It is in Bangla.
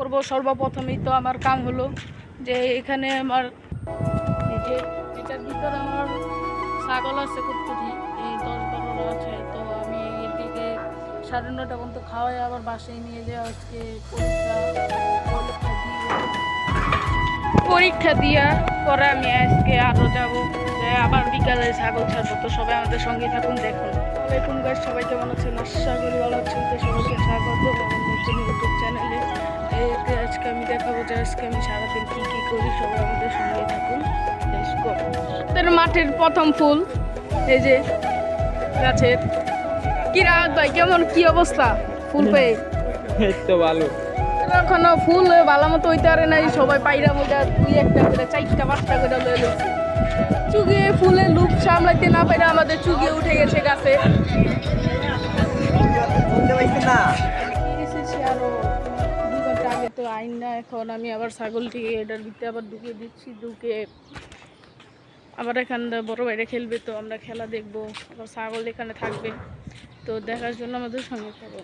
করব। সর্বপ্রথমেই তো আমার কাম হলো যে এখানে আমার এই যে এটার ভিতরে আমার ছাগল আছে কতটি, এই 10-12টা আছে। তো আমি এদিকে 9:30 পর্যন্ত খাওয়াই আবার বাসায় নিয়ে যাই। আজকে পরীক্ষা দিয়া পরে আমি আজকে আরও যাবো, যে আবার বিকালে ছাগল ছাড়বো। তো সবাই আমাদের সঙ্গেই থাকুন, দেখুন। ওয়ালাইকুম গাইস, সবাই কেমন আছেন? আশা করি ভালো আছেন। তো সবাইকে স্বাগত আমার নতুন ইউটিউব চ্যানেলে। আজকে আমি দেখাবো যে আজকে আমি সারাদিন কী কী করি। সবাই আমাদের সঙ্গেই থাকুন। আমাদের মাঠের প্রথম ফুল এই যে গাছের। কি রাত ভাই, কেমন কি অবস্থা ফুল পেয়ে? তো ভালো। এখনো ফুল ভালো মতো হইতে পারে নাই, সবাই পাইরা মজা 2-1টা করে 4টা-5টা করে লয়ে লইছে। চুগিয়ে ফুলের লুপ সামলাইতে না পারে আমাদের চুগিয়ে উঠে গেছে গাছে। আরো 2 ঘন্টা আগে তো আইন না, এখন আমি আবার ছাগলটিকে এটার ভিতরে আবার ঢুকিয়ে দিচ্ছি। ঢুকে আবার এখানে বড় বাইরে খেলবে, তো আমরা খেলা দেখবো। আবার ছাগল এখানে থাকবে, তো দেখার জন্য আমাদের সঙ্গে থাকবো।